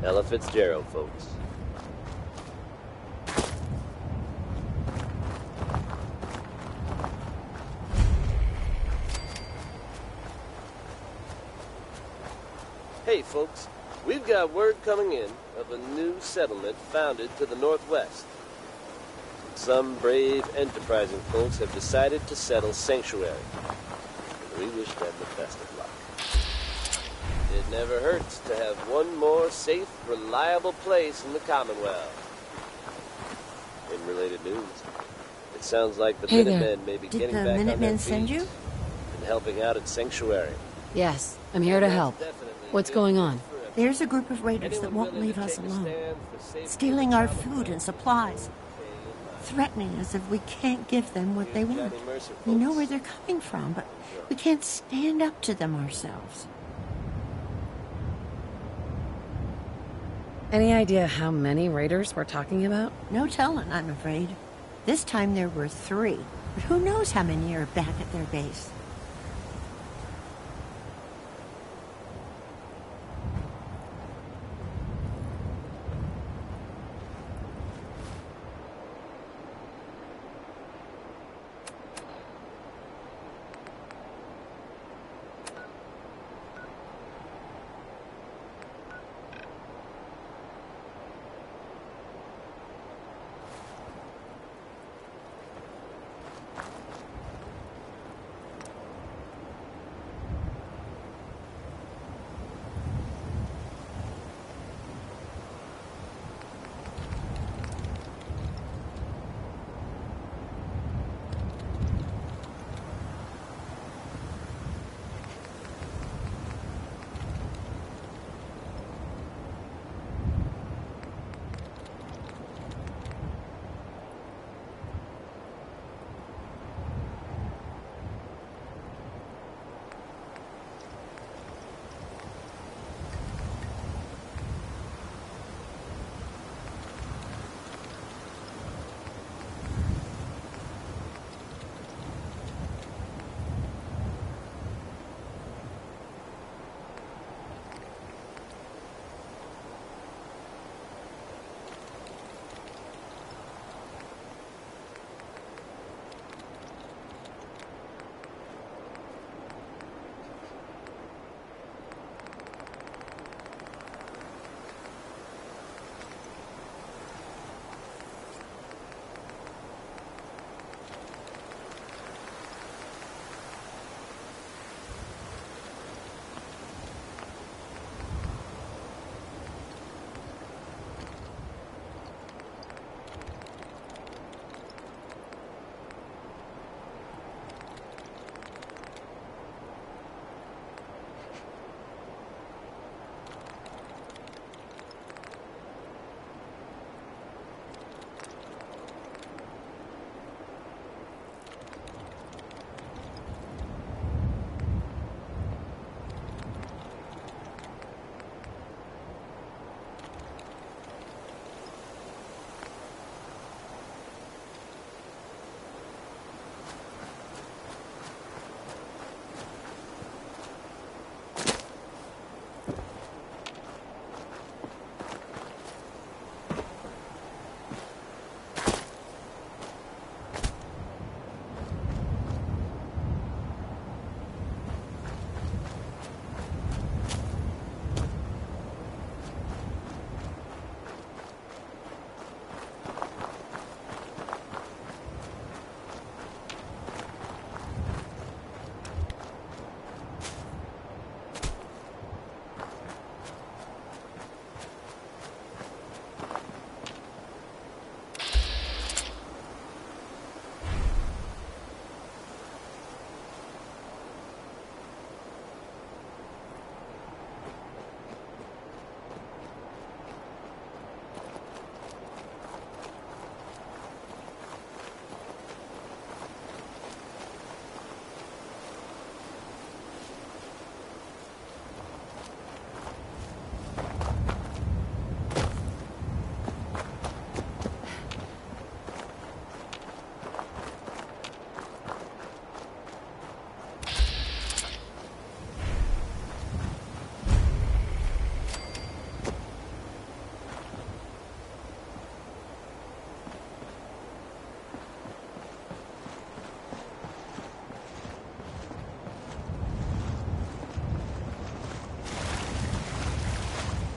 Ella Fitzgerald, folks. Hey, folks. We've got word coming in of a new settlement founded to the northwest. Some brave, enterprising folks have decided to settle Sanctuary. We wish them the best of luck. It never hurts to have one more safe, reliable place in the Commonwealth. In related news, it sounds like the Minutemen may be getting back on their feet. Did the Minutemen send you? And helping out at Sanctuary. Yes, I'm here to help. What's going on? There's a group of raiders that won't leave us alone. Stealing our food and supplies. Threatening us if we can't give them what they want. We know where they're coming from, but we can't stand up to them ourselves. Any idea how many raiders we're talking about? No telling, I'm afraid. This time there were 3, but who knows how many are back at their base.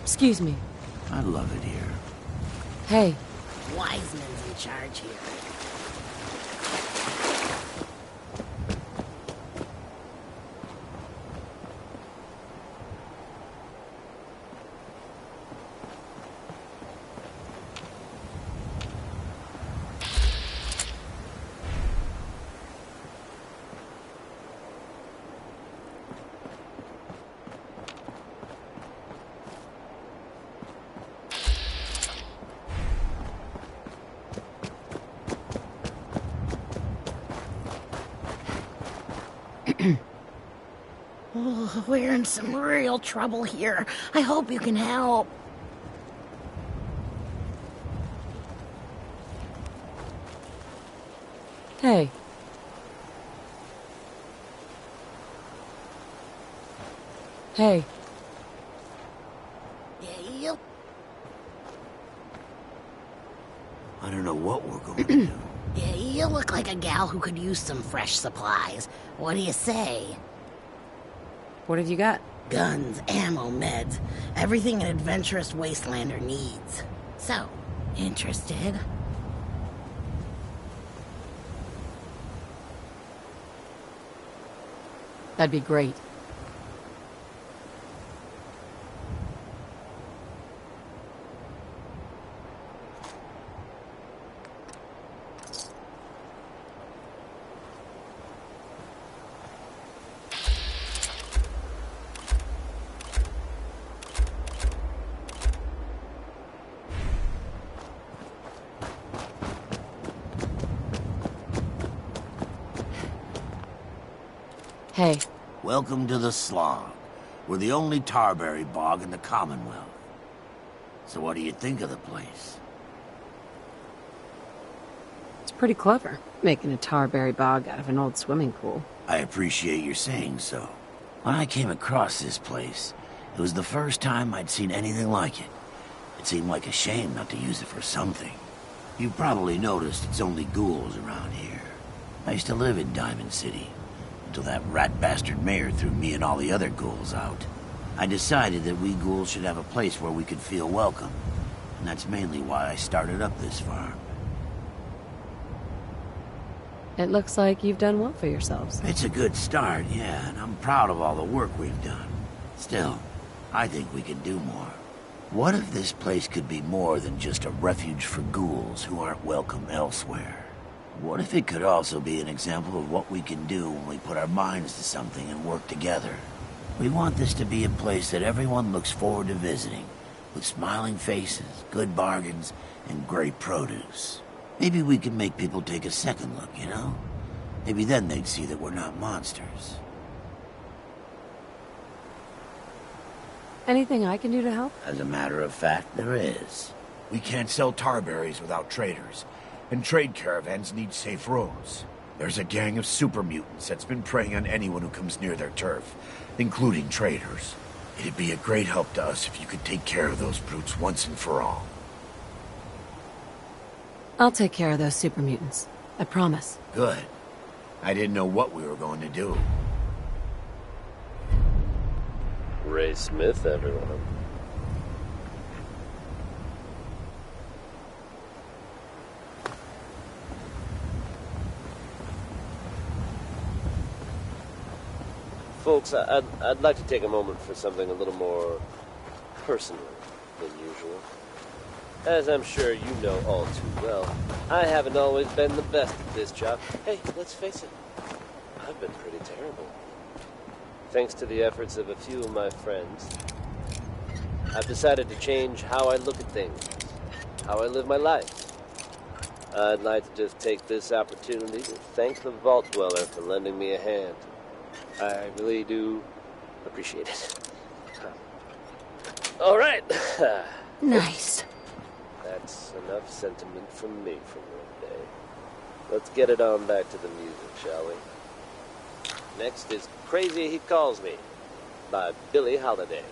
Excuse me. I love it here. Hey. Wiseman's in charge here. Oh, we're in some real trouble here. I hope you can help. Hey. Hey. Yeah, I don't know what we're going to do. yeah, you look like a gal who could use some fresh supplies. What do you say? What have you got? Guns, ammo, meds. Everything an adventurous wastelander needs. So, interested? That'd be great. Hey. Welcome to the Slog. We're the only tarberry bog in the Commonwealth. So what do you think of the place? It's pretty clever, making a tarberry bog out of an old swimming pool. I appreciate your saying so. When I came across this place, it was the first time I'd seen anything like it. It seemed like a shame not to use it for something. You've probably noticed it's only ghouls around here. I used to live in Diamond City, until that rat bastard mayor threw me and all the other ghouls out. I decided that we ghouls should have a place where we could feel welcome, and that's mainly why I started up this farm. It looks like you've done well for yourselves. It's a good start, yeah, and I'm proud of all the work we've done. Still, I think we could do more. What if this place could be more than just a refuge for ghouls who aren't welcome elsewhere? What if it could also be an example of what we can do when we put our minds to something and work together? We want this to be a place that everyone looks forward to visiting, with smiling faces, good bargains, and great produce. Maybe we can make people take a second look, you know? Maybe then they'd see that we're not monsters. Anything I can do to help? As a matter of fact, there is. We can't sell tarberries without traders, and trade caravans need safe roads. There's a gang of super mutants that's been preying on anyone who comes near their turf, including traders. It'd be a great help to us if you could take care of those brutes once and for all. I'll take care of those super mutants. I promise. Good. I didn't know what we were going to do. Ray Smith, everyone. Folks, I'd like to take a moment for something a little more personal than usual. As I'm sure you know all too well, I haven't always been the best at this job. Hey, let's face it, I've been pretty terrible. Thanks to the efforts of a few of my friends, I've decided to change how I look at things, how I live my life. I'd like to just take this opportunity to thank the Vault Dweller for lending me a hand. I really do appreciate it. All right. Nice. That's enough sentiment from me for one day. Let's get it on back to the music, shall we? Next is Crazy He Calls Me by Billie Holiday.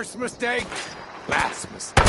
First mistake, last mistake.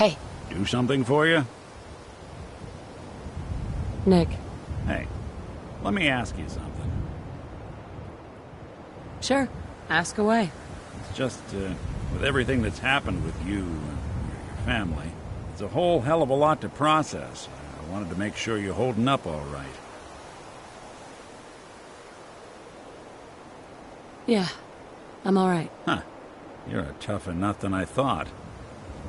Hey. Do something for you? Nick. Hey, let me ask you something. Sure. Ask away. It's just, with everything that's happened with you and your family, it's a whole hell of a lot to process. I wanted to make sure you're holding up all right. Yeah. I'm alright. Huh. You're a tougher nut than I thought.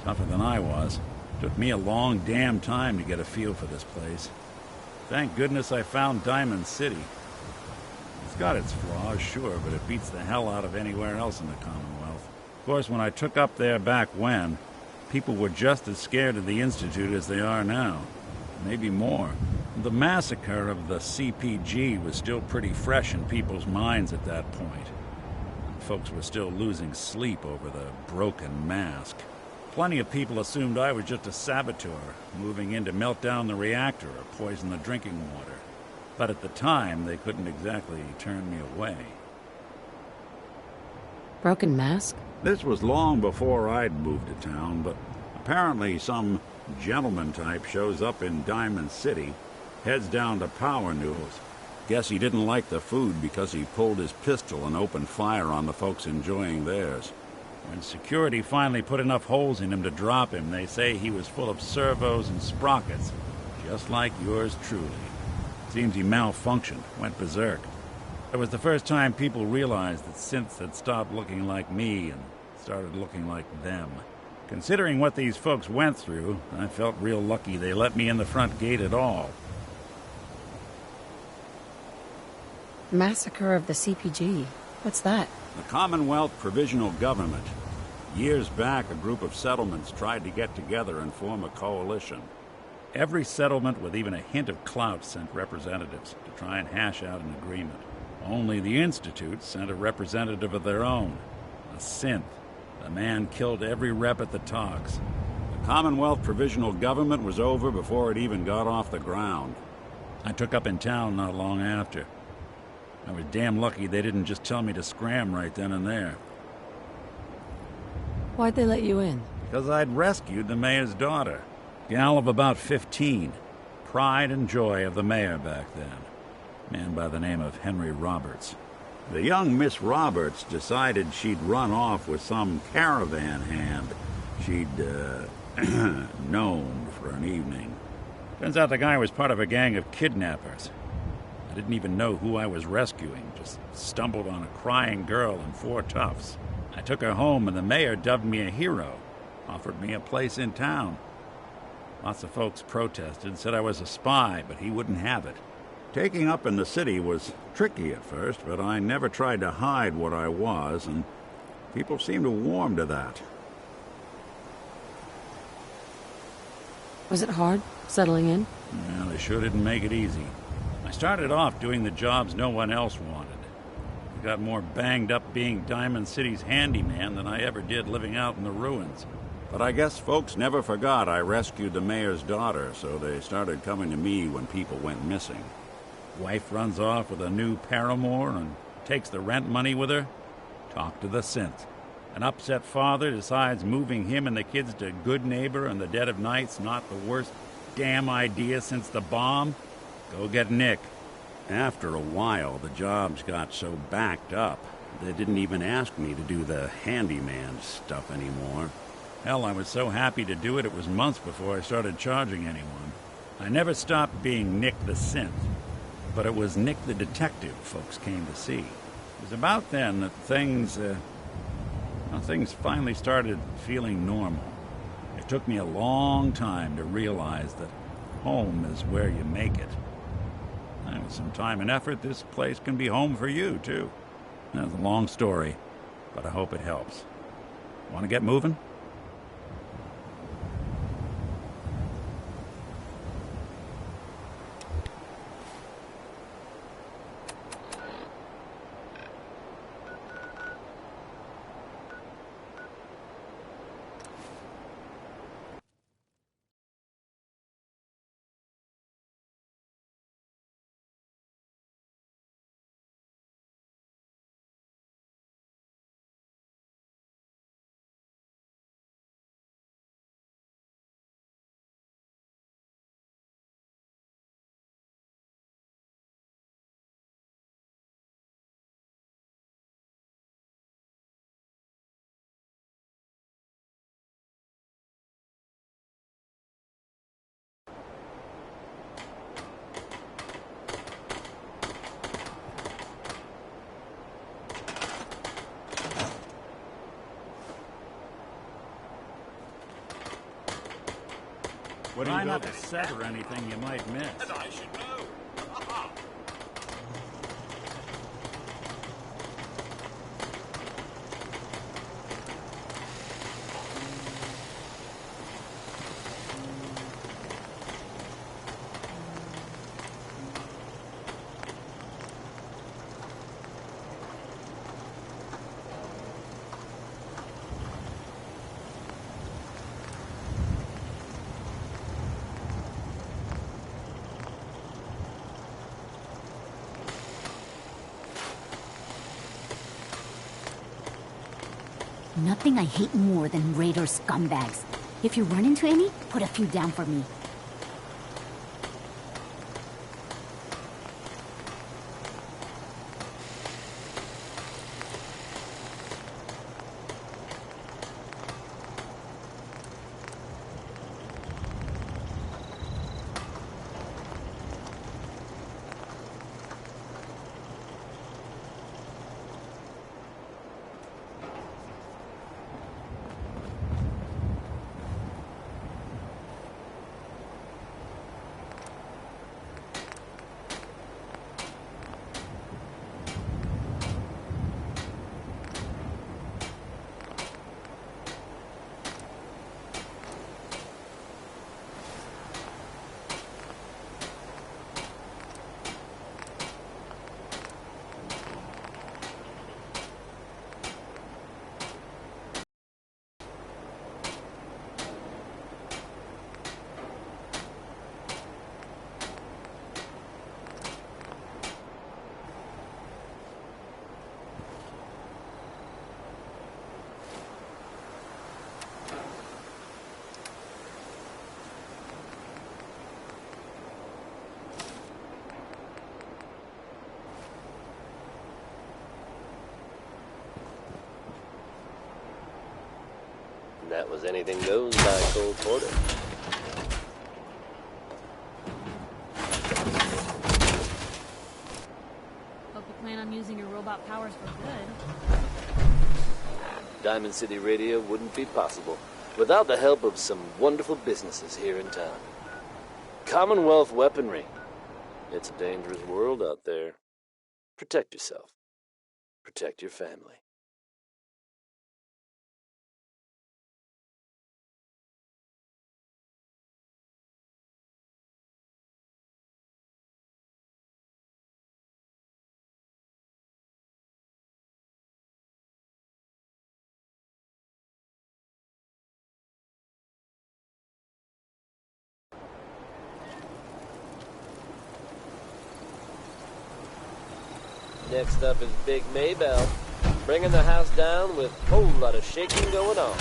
Tougher than I was. Took me a long damn time to get a feel for this place. Thank goodness I found Diamond City. It's got its flaws, sure, but it beats the hell out of anywhere else in the Commonwealth. Of course, when I took up there back when, people were just as scared of the Institute as they are now. Maybe more. The massacre of the CPG was still pretty fresh in people's minds at that point. Folks were still losing sleep over the broken mask. Plenty of people assumed I was just a saboteur, moving in to melt down the reactor or poison the drinking water. But at the time, they couldn't exactly turn me away. Broken mask? This was long before I'd moved to town, but apparently some gentleman type shows up in Diamond City, heads down to Power News. Guess he didn't like the food because he pulled his pistol and opened fire on the folks enjoying theirs. When security finally put enough holes in him to drop him, they say he was full of servos and sprockets, just like yours truly. Seems he malfunctioned, went berserk. It was the first time people realized that synths had stopped looking like me and started looking like them. Considering what these folks went through, I felt real lucky they let me in the front gate at all. Massacre of the CPG. What's that? The Commonwealth Provisional Government. Years back, a group of settlements tried to get together and form a coalition. Every settlement with even a hint of clout sent representatives to try and hash out an agreement. Only the Institute sent a representative of their own, a synth. The man killed every rep at the talks. The Commonwealth Provisional Government was over before it even got off the ground. I took up in town not long after. I was damn lucky they didn't just tell me to scram right then and there. Why'd they let you in? Because I'd rescued the mayor's daughter. Gal of about 15. Pride and joy of the mayor back then. Man by the name of Henry Roberts. The young Miss Roberts decided she'd run off with some caravan hand she'd, known for an evening. Turns out the guy was part of a gang of kidnappers. I didn't even know who I was rescuing, just stumbled on a crying girl and 4 toughs. I took her home and the mayor dubbed me a hero, offered me a place in town. Lots of folks protested, said I was a spy, but he wouldn't have it. Taking up in the city was tricky at first, but I never tried to hide what I was, and people seemed to warm to that. Was it hard, settling in? Well, they sure didn't make it easy. I started off doing the jobs no one else wanted. I got more banged up being Diamond City's handyman than I ever did living out in the ruins. But I guess folks never forgot I rescued the mayor's daughter, so they started coming to me when people went missing. Wife runs off with a new paramour and takes the rent money with her. Talk to the synth. An upset father decides moving him and the kids to Good Neighbor in the dead of night's not the worst damn idea since the bomb. Go get Nick. After a while, the jobs got so backed up, they didn't even ask me to do the handyman stuff anymore. Hell, I was so happy to do it, it was months before I started charging anyone. I never stopped being Nick the Synth, but it was Nick the Detective folks came to see. It was about then that things finally started feeling normal. It took me a long time to realize that home is where you make it. And with some time and effort, this place can be home for you, too. That's a long story, but I hope it helps. Want to get moving? Try not to sever anything you might miss. And I should know. Nothing I hate more than raider scumbags. If you run into any, put a few down for me. That was anything goes by Cole Porter. Hope you plan on using your robot powers for good. Diamond City Radio wouldn't be possible without the help of some wonderful businesses here in town. Commonwealth Weaponry. It's a dangerous world out there. Protect yourself. Protect your family. Next up is Big Maybell, bringing the house down with a whole lot of shaking going on.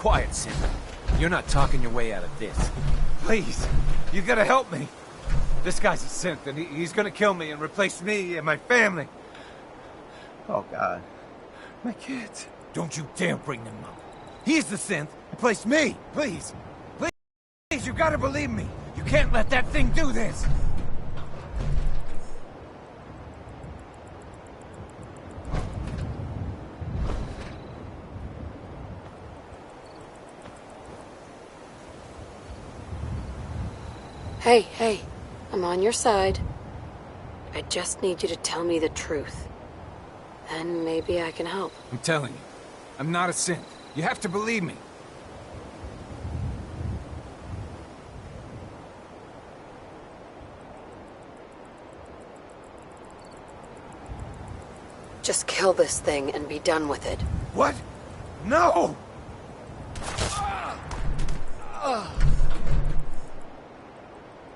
quiet, Synth. You're not talking your way out of this. Please, you gotta help me. This guy's a synth, and he's gonna kill me and replace me and my family. Oh, God. My kids. Don't you dare bring them up. He's the synth. Replace me, please. Please, you gotta believe me. You can't let that thing do this. Hey, I'm on your side. I just need you to tell me the truth. And maybe I can help. I'm telling you, I'm not a synth. You have to believe me. Just kill this thing and be done with it. What? No!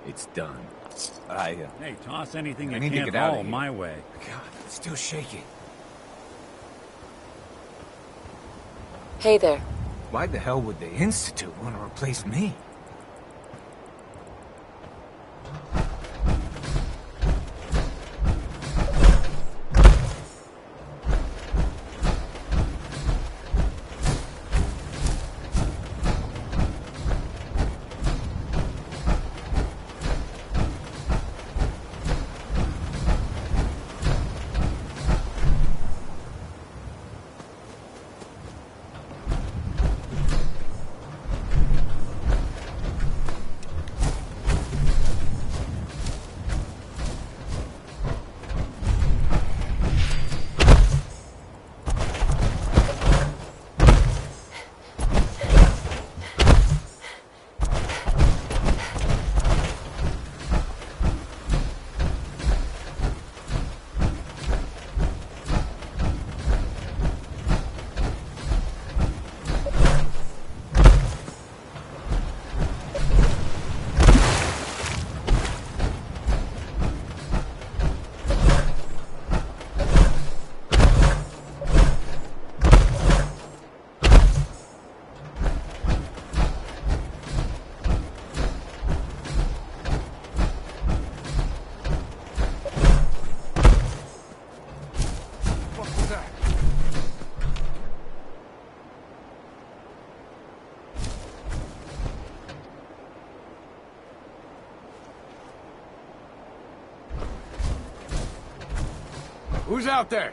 It's done. Hey, toss anything I you need to can't get out of haul here. my way. God, it's still shaking. Hey there. Why the hell would the Institute want to replace me? Who's out there?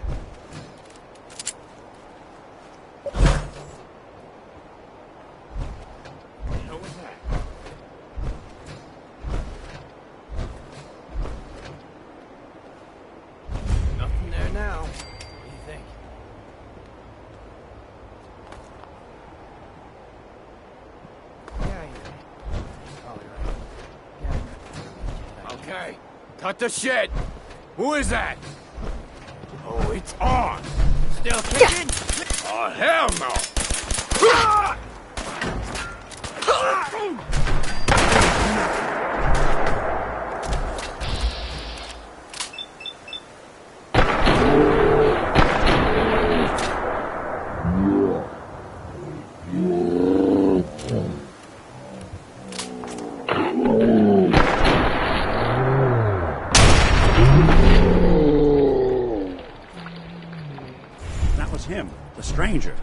What was that? Nothing there now. What do you think? Yeah, you're probably right. Okay, cut the shit. Who is that? Oh, it's on! Still kicking? Oh, hell no! Him, the stranger.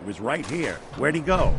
He was right here. Where'd he go?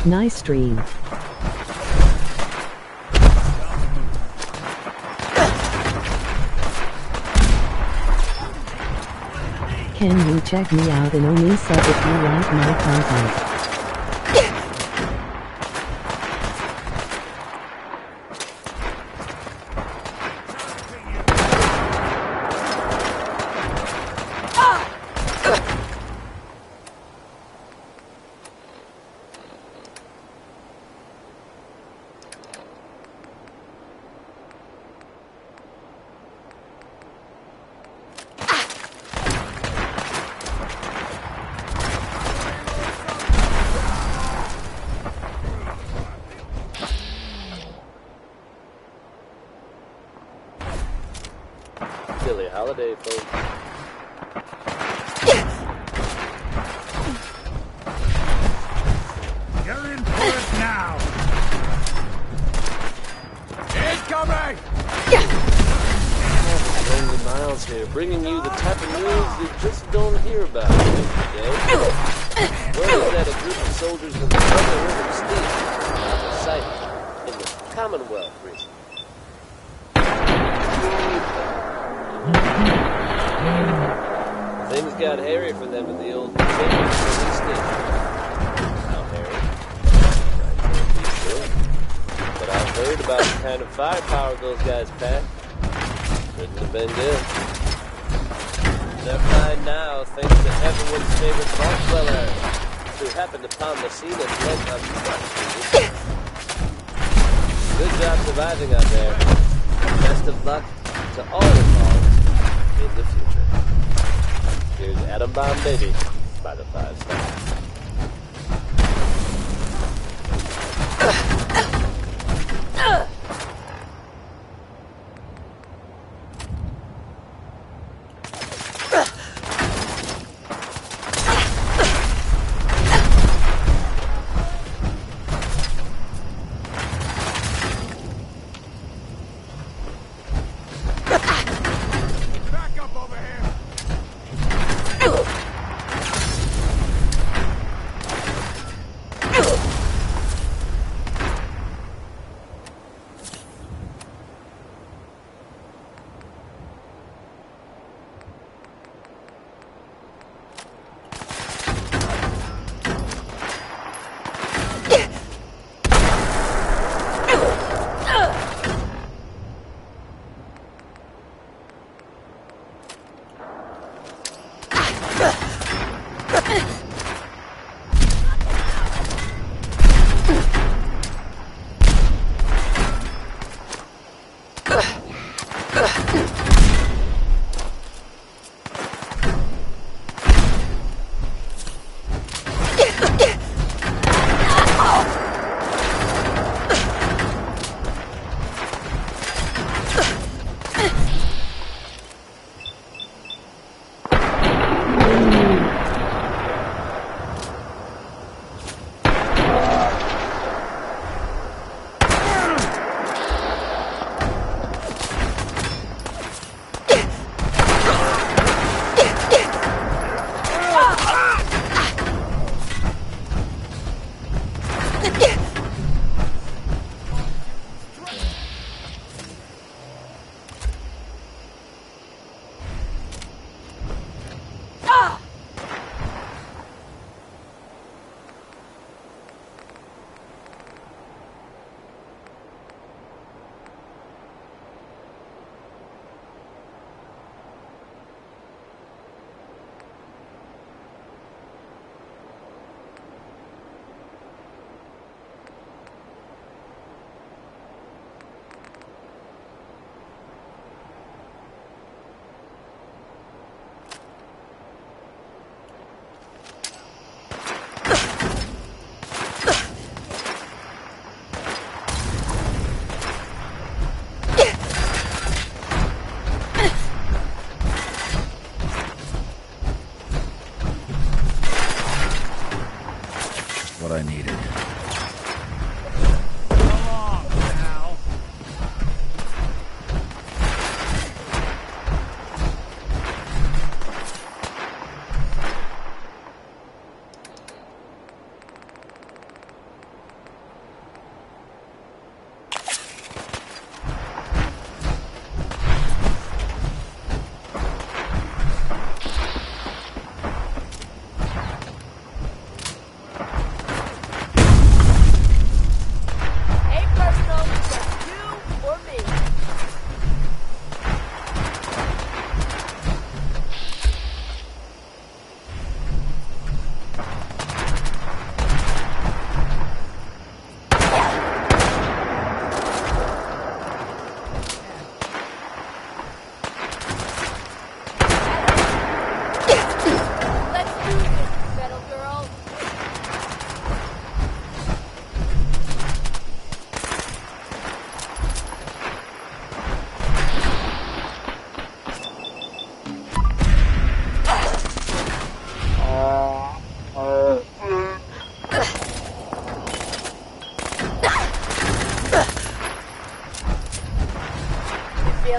Nice stream. Can you check me out and only sub if you like my content? really holiday, folks. You're in for it now! Incoming! Lonely Miles here, bringing you the type of news you just don't hear about every day. Word is that a group of soldiers in the southern river state was sighted in the Commonwealth recently. Things got hairy for them at the old police station. How hairy? I can't be sure. But I've heard about the kind of firepower those guys pack. Couldn't have been good. They're fine now, thanks to everyone's favorite vault dweller, who happened upon the scene and led up to Good job surviving out there. Best of luck to all involved in the future. Here's Atom Bomb Baby by the 5 Stars. What I needed.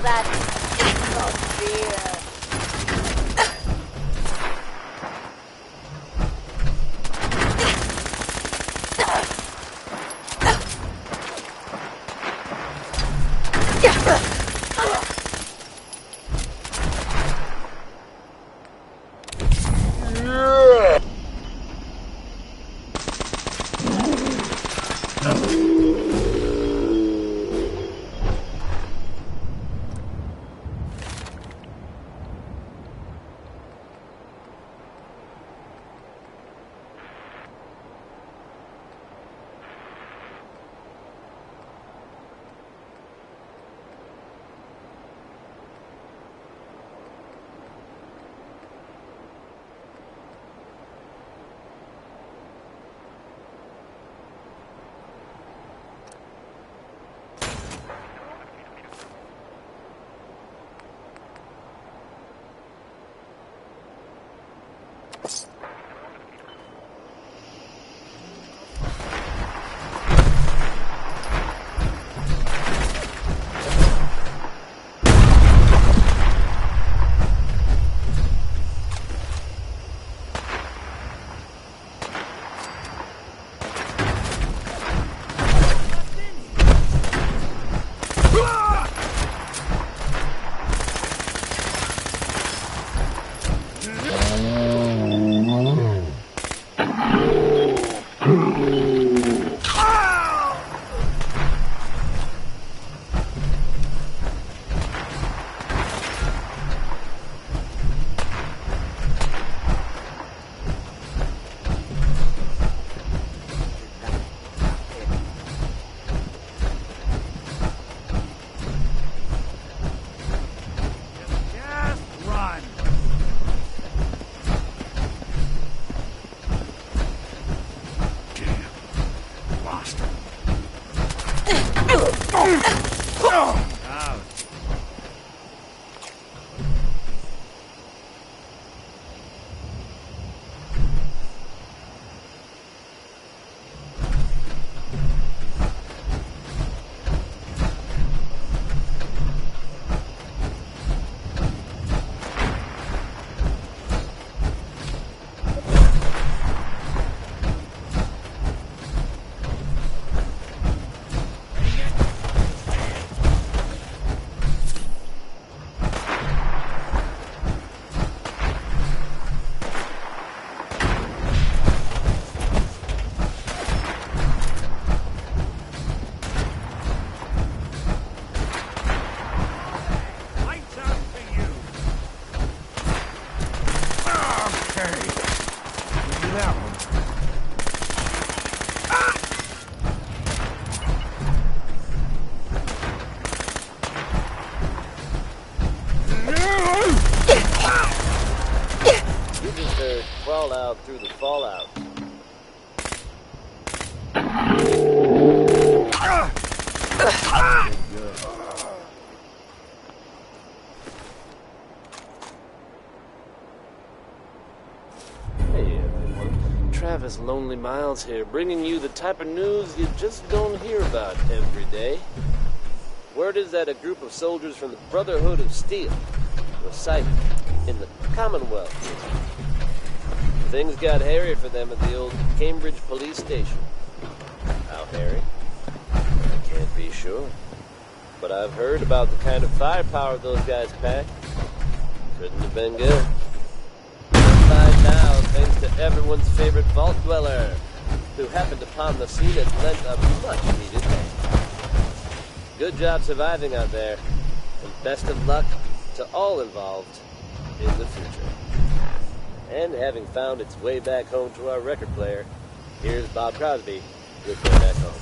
that stinks beer. Crawl out through the fallout. Hey everyone, Travis Lonely Miles here, bringing you the type of news you just don't hear about every day. Word is that a group of soldiers from the Brotherhood of Steel was sighted in the Commonwealth. Things got hairy for them at the old Cambridge police station. How hairy? I can't be sure. But I've heard about the kind of firepower those guys pack. Couldn't have been good. We'll find now thanks to everyone's favorite vault dweller, who happened upon the scene and lent a much-needed hand. Good job surviving out there, and best of luck to all involved in the future. And having found its way back home to our record player, here's Bob Crosby with Go Back Home.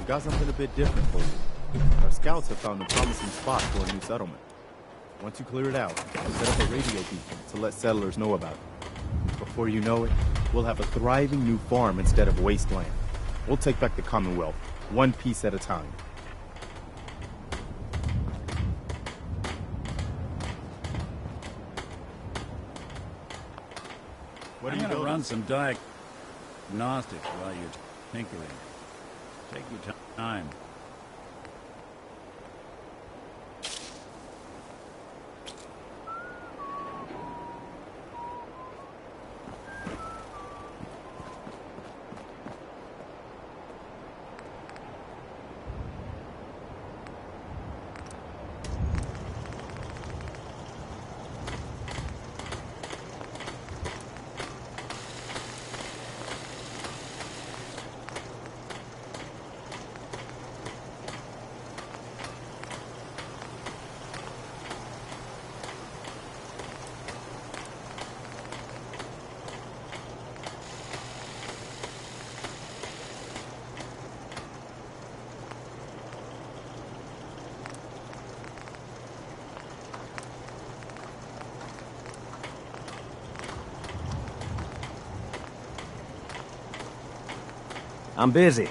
got something a bit different for you. Our scouts have found a promising spot for a new settlement. Once you clear it out, we'll set up a radio beacon to let settlers know about it. Before you know it, we'll have a thriving new farm instead of wasteland. We'll take back the Commonwealth, one piece at a time. I'm gonna run some diagnostics while you're tinkering. Take your time. I'm busy.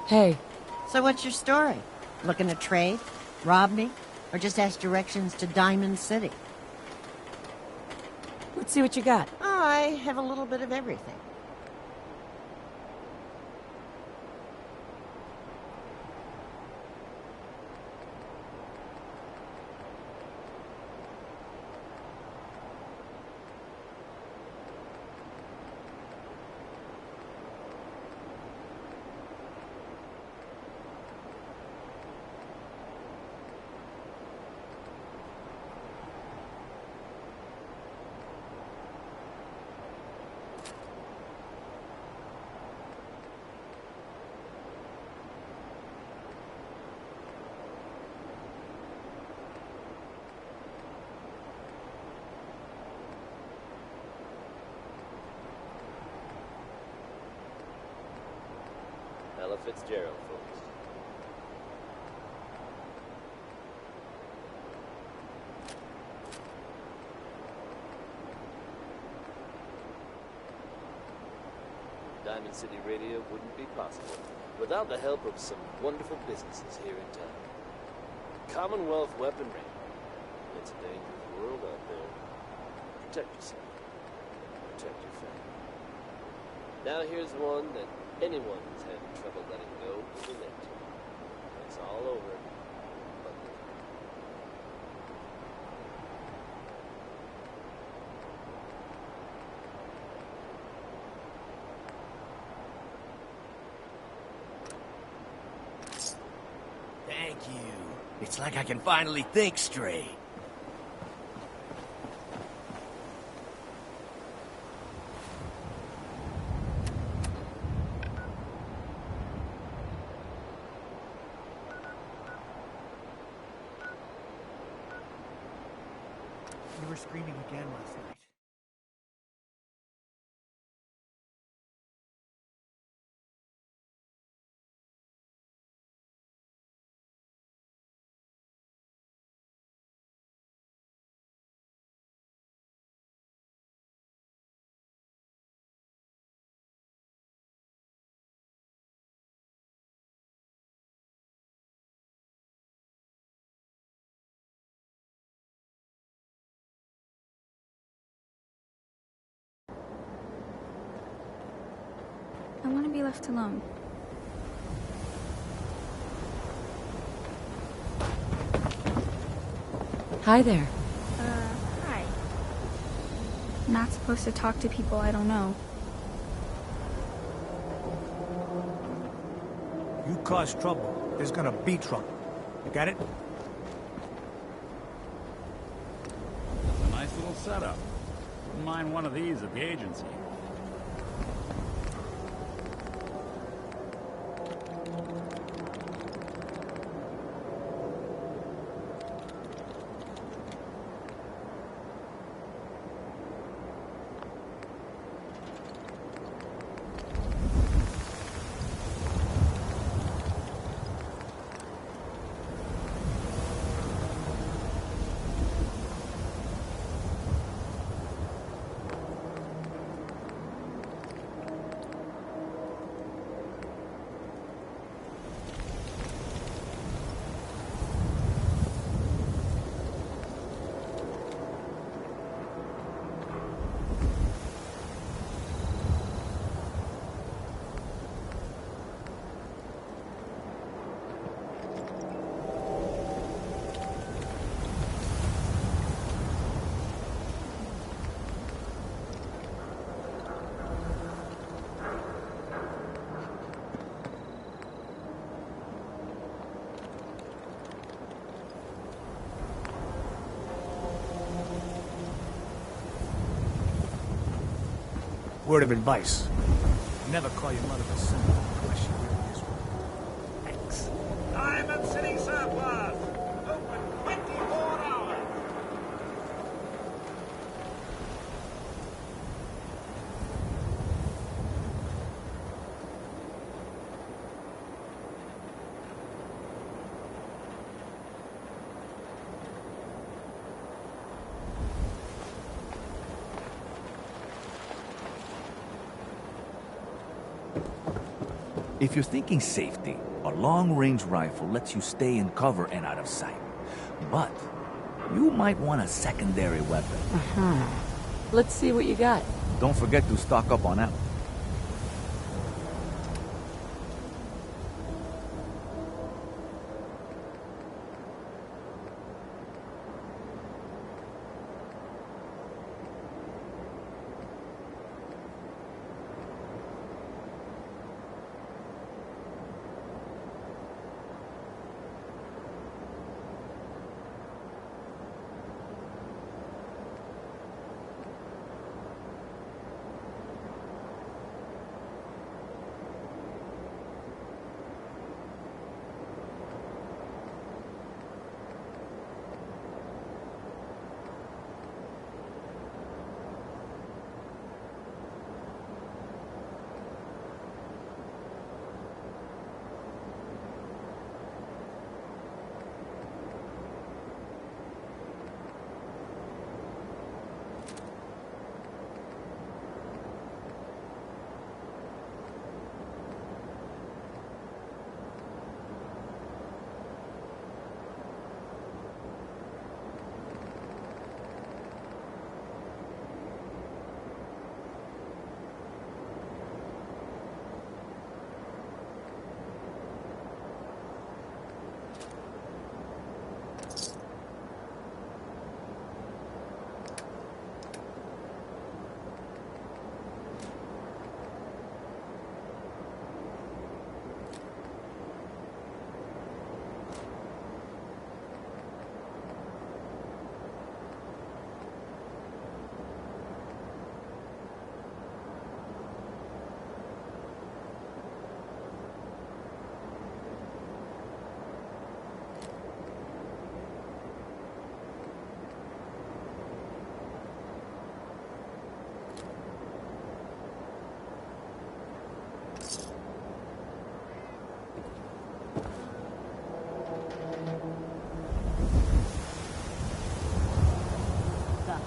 Hey. So what's your story? Looking to trade? Rob me? Or just ask directions to Diamond City? Let's see what you got. Oh, I have a little bit of everything. Ella Fitzgerald, folks. Diamond City Radio wouldn't be possible without the help of some wonderful businesses here in town. Commonwealth Weaponry. It's a dangerous world out there. Protect yourself. Protect your family. Now here's one that anyone who's having trouble letting go will relate to. It's all over. Thank you. It's like I can finally think straight. You were screaming again last night. I want to be left alone. Hi there. Hi. I'm not supposed to talk to people I don't know. You cause trouble, there's gonna be trouble. You got it? It's a nice little setup. Wouldn't mind one of these at the agency. Word of advice. Never call your mother a son unless she really is one. Thanks. Diamond City Surplus! Open 24 hours! If you're thinking safety, a long-range rifle lets you stay in cover and out of sight. But you might want a secondary weapon. Let's see what you got. Don't forget to stock up on ammo.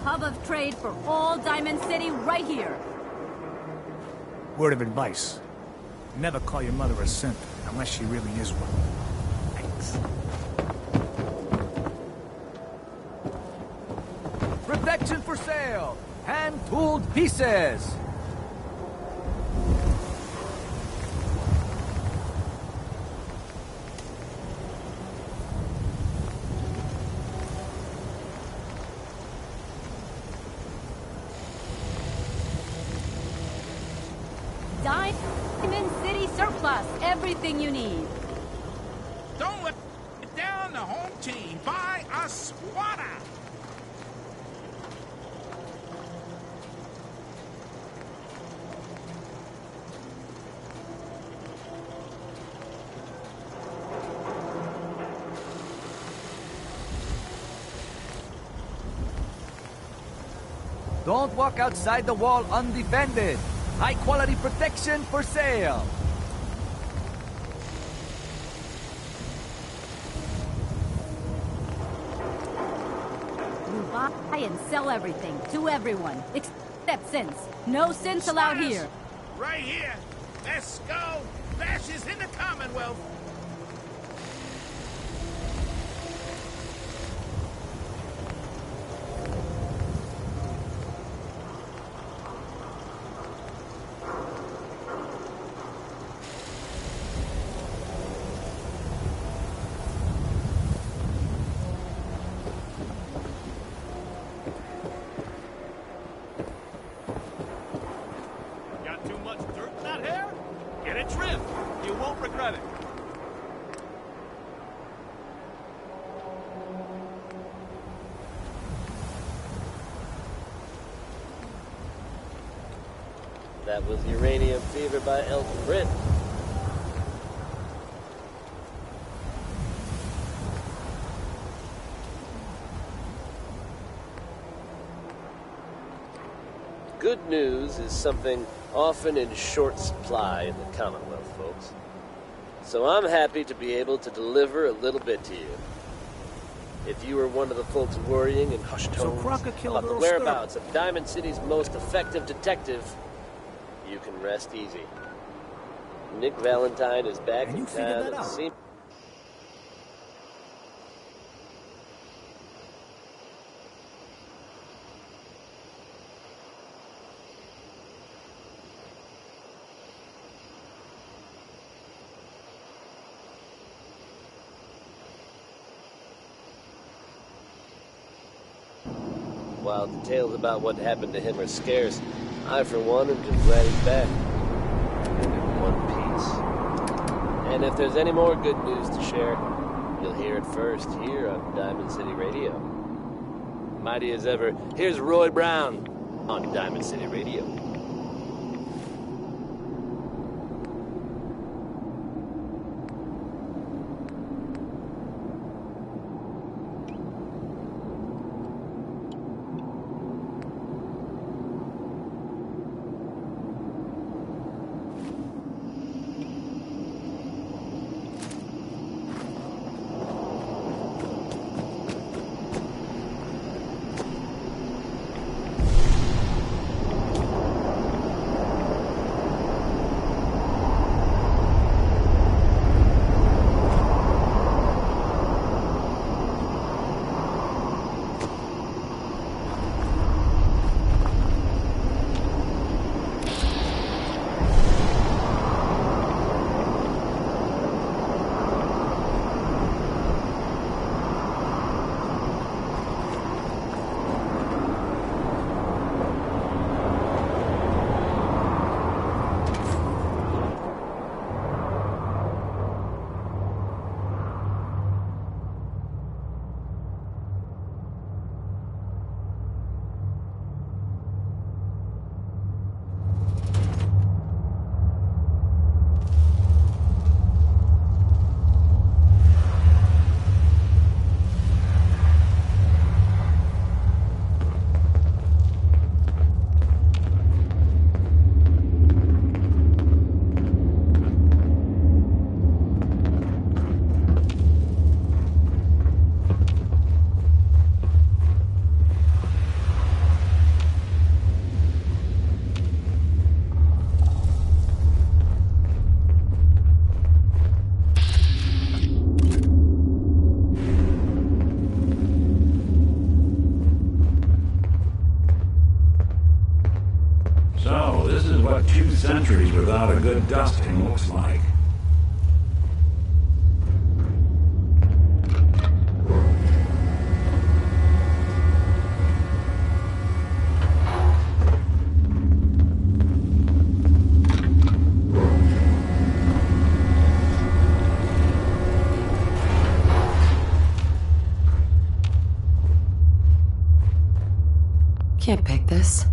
hub of trade for all Diamond City right here. Word of advice. Never call your mother a simp, unless she really is one. Thanks. Protection for sale! Hand-tooled pieces! Diamond City surplus, everything you need. Don't let down the home team. Buy a squatter. Don't walk outside the wall undefended. High-quality protection for sale. You buy and sell everything to everyone, except cents. No cents allowed here. Right here. Let's go. Bashes in the Commonwealth. That was Uranium Fever by Elton Britt. Good news is something often in short supply in the Commonwealth, folks. So I'm happy to be able to deliver a little bit to you. If you were one of the folks worrying in hushed tones about the whereabouts of Diamond City's most effective detective, you can rest easy. Nick Valentine is back in town and seems... While details about what happened to him are scarce, I, for one, am just glad he's back. In one piece. And if there's any more good news to share, you'll hear it first here on Diamond City Radio. Mighty as ever, here's Roy Brown on Diamond City Radio. good dusting looks like. Can't pick this.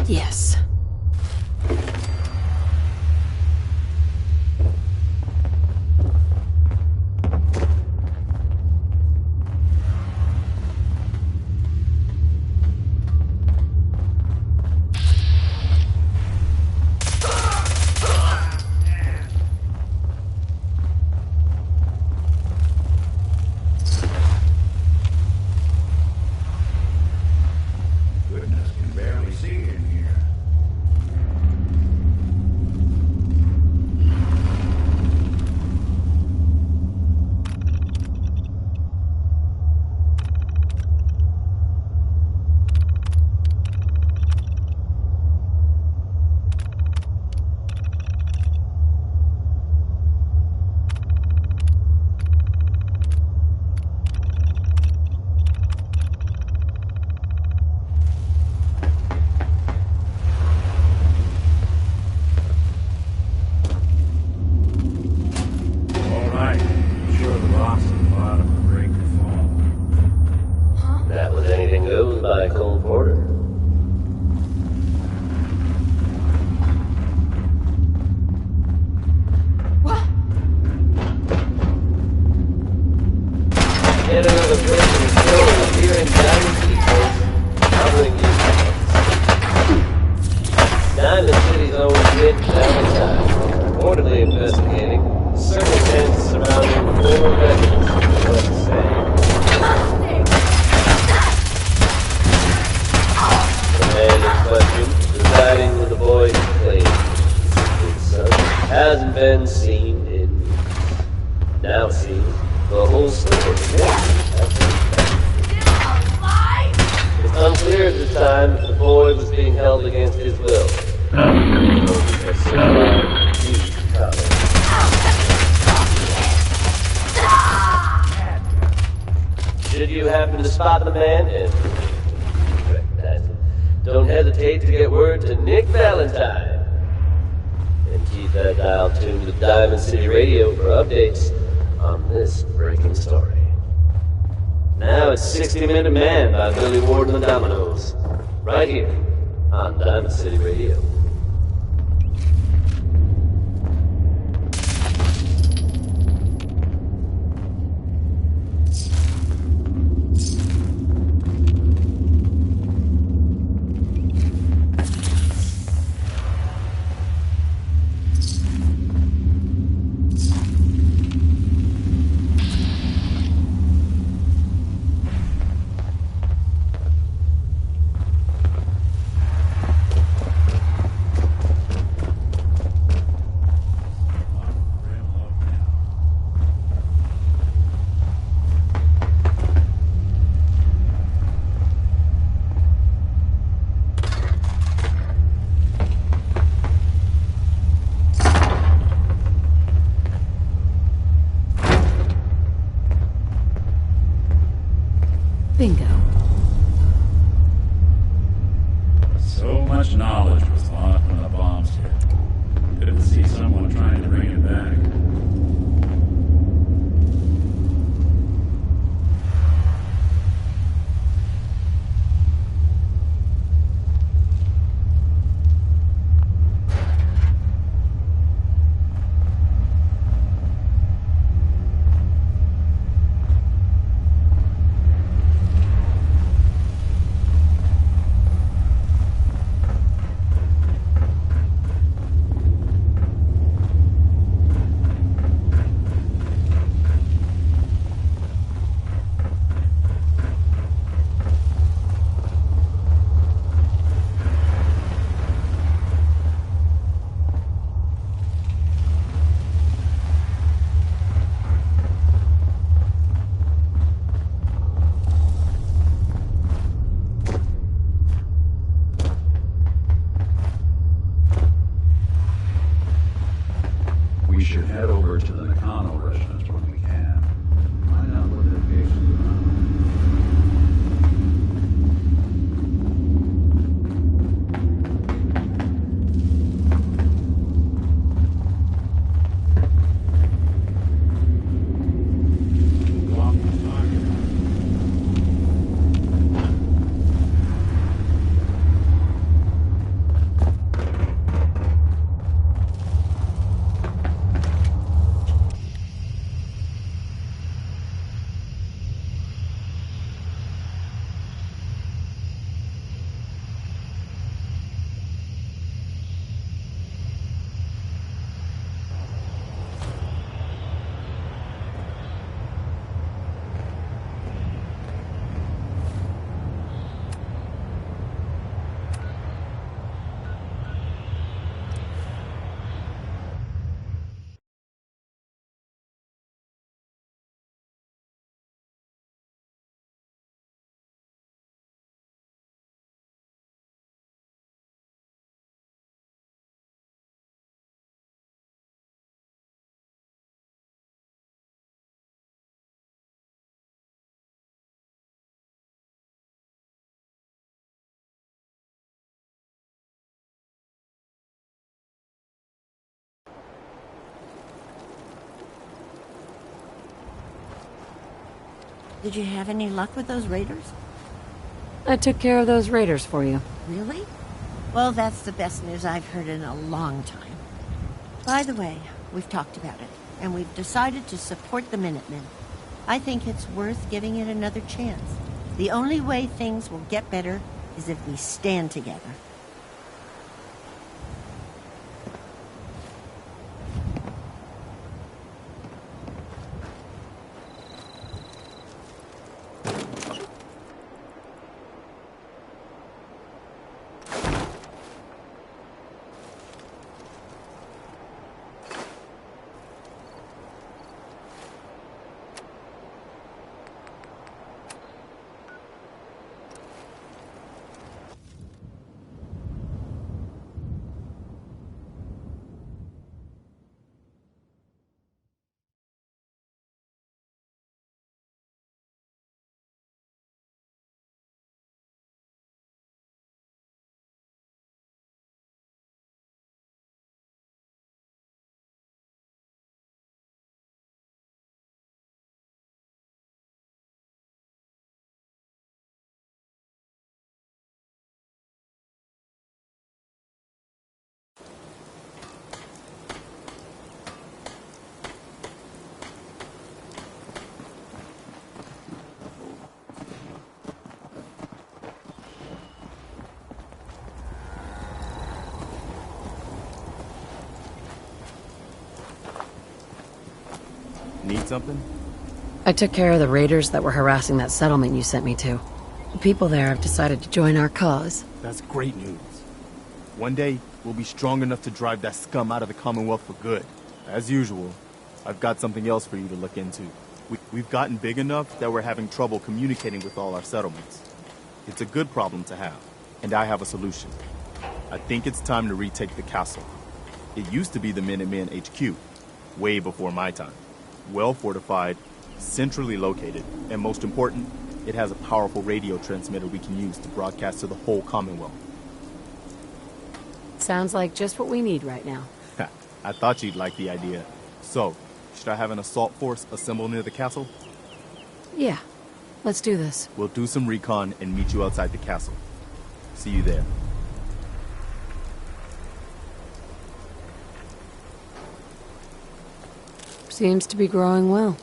Yes. Goodness, can barely see in here. All right, I'm sure the rocks at the bottom will break your fall. That was anything goes by Cole Porter. Yet another person killed here in Diamond City, folks. I'll bring you facts. Diamond City's own Nick Valentine, reportedly investigating circumstances surrounding former residents of the same. The man in question, residing with the boy who claims his son, hasn't been seen in weeks. Now it seems the whole story has been It's unclear at the time if the boy was being held against his will. Should you happen to spot the man and recognize him, don't hesitate to get word to Nick Valentine. And keep that dial tuned to Diamond City Radio for updates on this breaking story. Now it's 60-Minute Man by Billy Ward and the Dominoes, right here on Diamond City Radio. Bingo. So much knowledge was lost when the bombs hit. Couldn't see someone trying to bring it back. Did you have any luck with those raiders? I took care of those raiders for you. Really? Well, that's the best news I've heard in a long time. By the way, we've talked about it, and we've decided to support the Minutemen. I think it's worth giving it another chance. The only way things will get better is if we stand together. Need something? I took care of the raiders that were harassing that settlement you sent me to. The people there have decided to join our cause. That's great news. One day, we'll be strong enough to drive that scum out of the Commonwealth for good. As usual, I've got something else for you to look into. We've gotten big enough that we're having trouble communicating with all our settlements. It's a good problem to have, and I have a solution. I think it's time to retake the castle. It used to be the Minutemen HQ, way before my time. Well fortified, centrally located, and most important, it has a powerful radio transmitter we can use to broadcast to the whole Commonwealth. Sounds like just what we need right now. I thought you'd like the idea. So, should I have an assault force assemble near the castle? Yeah, let's do this. We'll do some recon and meet you outside the castle. See you there. Seems to be growing well.